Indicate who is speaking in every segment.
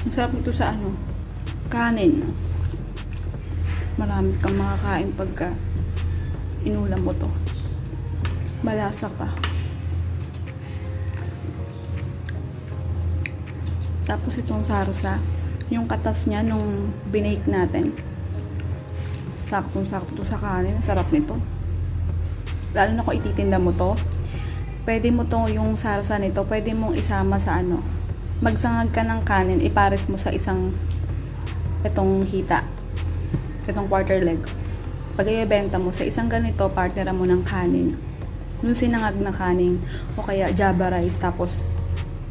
Speaker 1: Ang sarap ito sa ano, kanin. Marami kang makakain pagka inulam mo to. Malasa pa. Tapos itong sarsa, yung katas niya nung binake natin. Saktong-sakto to sa kanin. Ang sarap nito. Lalo na kung ititinda mo to. Pwede mo to, yung sarsa nito, pwede mong isama sa ano. Magsangag ka ng kanin, ipares mo sa isang itong hita. Itong quarter leg. Pag ibenta mo, sa isang ganito, partnera mo ng kanin. Yung sinangag na kanin, o kaya java rice, tapos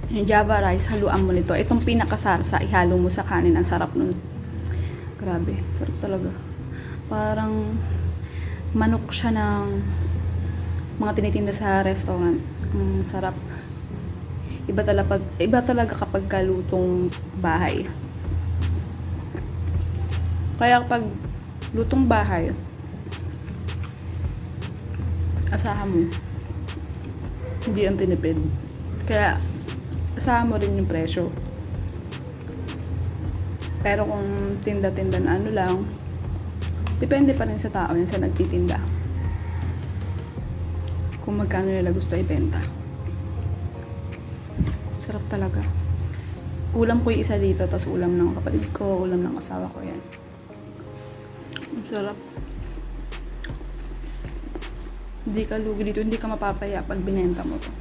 Speaker 1: yung java rice, haluan mo nito. Itong pinakasarsa, ihalo mo sa kanin. Ang sarap nun. Grabe, sarap talaga. Parang manok siya ng mga tinitinda sa restaurant. Sarap. Iba talaga kapag kalutong bahay. Kaya kapag lutong bahay, asahan mo, hindi ang tinipid. Kaya, asahan mo rin yung presyo. Pero kung tinda-tinda na ano lang, depende pa rin sa tao yun, sa nagtitinda. Kung magkano nila gusto ibenta. Sarap talaga. Ulam ko yung isa dito, tapos ulam ng kapatid ko, ulam ng asawa ko yan. Sarap. Hindi ka lugi dito, hindi ka mapapaya pag binenta mo to.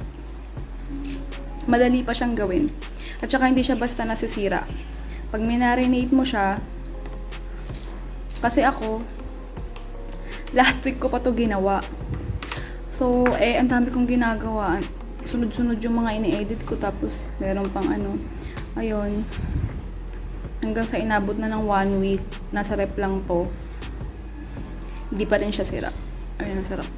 Speaker 1: Madali pa siyang gawin. At saka hindi siya basta nasisira. Pag minarinate mo siya, kasi ako, last week ko pa to ginawa. So, ang dami kong ginagawa. Sunod-sunod yung mga ini-edit ko, tapos meron pang ano, ayun. Hanggang sa inabot na ng 1 week, nasa rep lang to. Hindi pa rin siya sira. Ayun, ang sarap.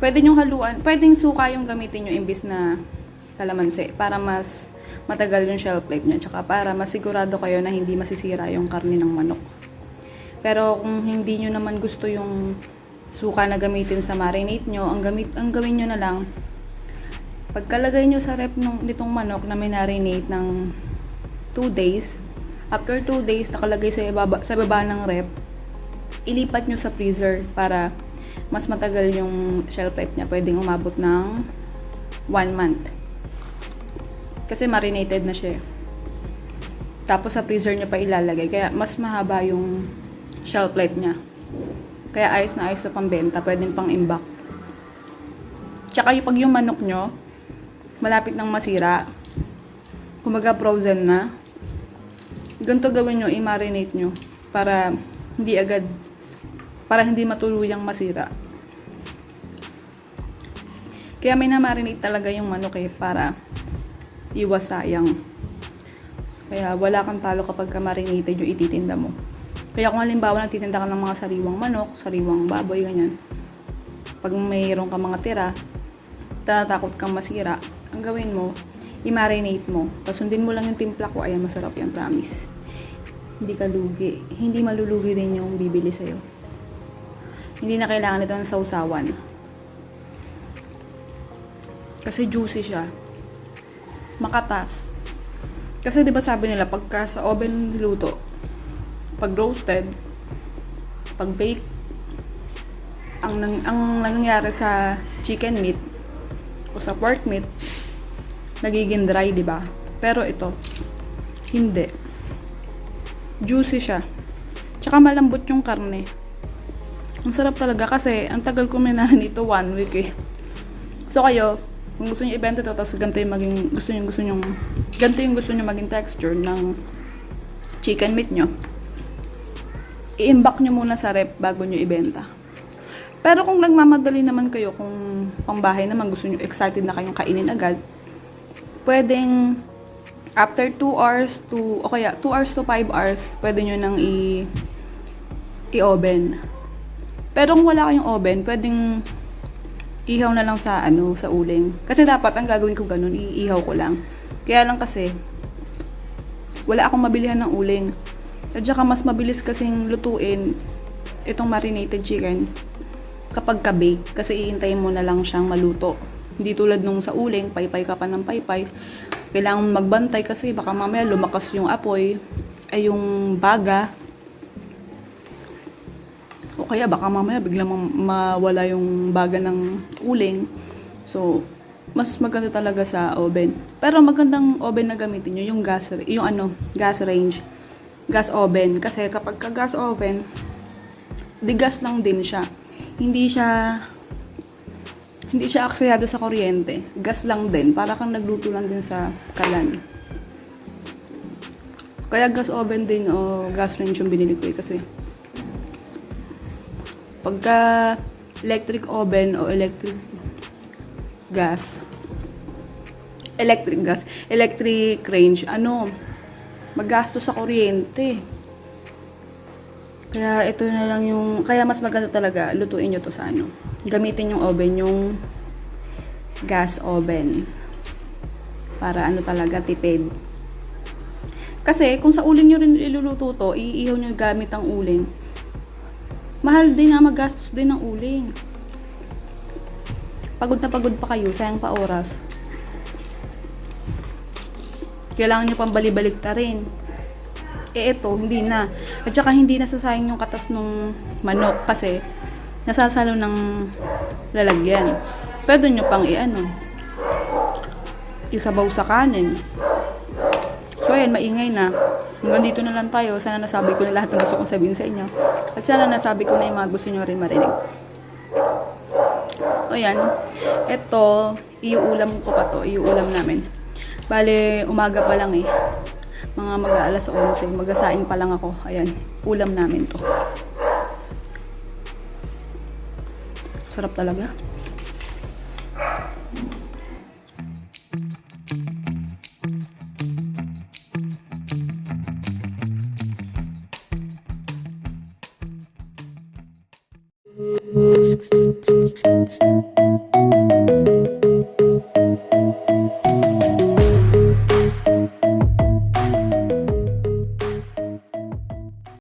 Speaker 1: Pwede nyong haluan, pwedeng suka yung gamitin nyo imbis na kalamansi para mas matagal yung shelf life niya, tsaka para masigurado kayo na hindi masisira yung karne ng manok. Pero kung hindi nyo naman gusto yung suka na gamitin sa marinate nyo, ang gawin nyo na lang, pagkalagay nyo sa rep nitong manok na minarinate ng 2 days, after 2 days nakalagay sa baba ng rep, ilipat nyo sa freezer para mas matagal yung shelf life niya. Pwedeng umabot ng 1 month. Kasi marinated na siya. Tapos sa freezer niya pa ilalagay. Kaya mas mahaba yung shelf life niya. Kaya ayos na pambenta. Pwedeng pang imbak. Tsaka pag yung manok nyo, malapit nang masira, kumaga frozen na, ganito gawin nyo, i-marinate nyo. Para hindi matuluyang masira. Kaya may na-marinate talaga yung manok para iwas sayang. Kaya wala kang talo kapag marinated yung ititinda mo. Kaya kung halimbawa nagtitinda ka ng mga sariwang manok, sariwang baboy, ganyan. Pag mayroon ka mga tira, tatakot kang masira, ang gawin mo, i-marinate mo. Tapos sundin mo lang yung timpla ko, ayan, masarap yan, promise. Hindi ka lugi. Hindi malulugi din yung bibili sa'yo. Hindi na kailangan ito ng sausawan. Kasi juicy siya. Makatas. Kasi 'di ba sabi nila pagka sa oven niluto, pag roasted, pag bake, ang nangyayari sa chicken meat o sa pork meat, nagiging dry, 'di ba? Pero ito, hindi. Juicy siya. Tsaka malambot yung karne. Ang sarap talaga kasi ang tagal ko minahan ito 1 week eh. So kayo, kung gusto niyo ibenta ito, tapos ganito yung gusto niyo maging texture ng chicken meat nyo, i-imbak nyo muna sa rep bago nyo ibenta. Pero kung nagmamadali naman kayo, kung pangbahay naman, gusto nyo, excited na kayong kainin agad, pwedeng after 2 hours to 5 hours, pwede nyo nang i-oven. Pero kung wala kayong oven, pwedeng ihaw na lang sa uling. Kasi dapat ang gagawin ko ganun, iihaw ko lang. Kaya lang kasi wala akong mabilihan ng uling. At saka mas mabilis kasing lutuin itong marinated chicken kapag ka-bake, kasi iintayin mo na lang siyang maluto. Hindi tulad nung sa uling, paypay ka pa ng paypay. Kailangan magbantay kasi baka mamaya lumakas yung apoy, ay yung baga. O kaya baka mamaya biglang mawala yung baga ng uling. So, mas maganda talaga sa oven. Pero magandang oven na gamitin nyo, yung gas range. Gas oven. Kasi kapag ka gas oven, di gas lang din siya. Hindi siya aksayado sa kuryente. Gas lang din. Para kang nagluto lang din sa kalan. Kaya gas oven din o gas range yung binili ko kasi pagka electric oven o electric range, maggastos sa kuryente. Kaya ito na lang kaya mas maganda talaga, lutuin nyo to sa gamitin yung oven, yung gas oven. Para talaga, tipid. Kasi, kung sa uling nyo rin iluluto to, iihaw nyo gamit ang uling. Mahal din magastos din ang uling. Pagod na pagod pa kayo, sayang pa oras. Kailangan nyo pang balibalik ta rin. Ito, hindi na. At saka hindi nasasayang yung katas ng manok kasi nasasalo ng lalagyan. Pwede nyo pang isabaw sa kanin. So, ayan, maingay na. Hanggang dito na lang tayo. Sana nasabi ko na lahat ng gusto kong sabihin sa inyo. At sana nasabi ko na yung mga gusto nyo rin marinig. O yan. Ito, iuulam ko pa to. Iuulam namin. Bale, umaga pa lang mga mag-aalas 11. Magasaing pa lang ako. Ayan, ulam namin to. Sarap talaga.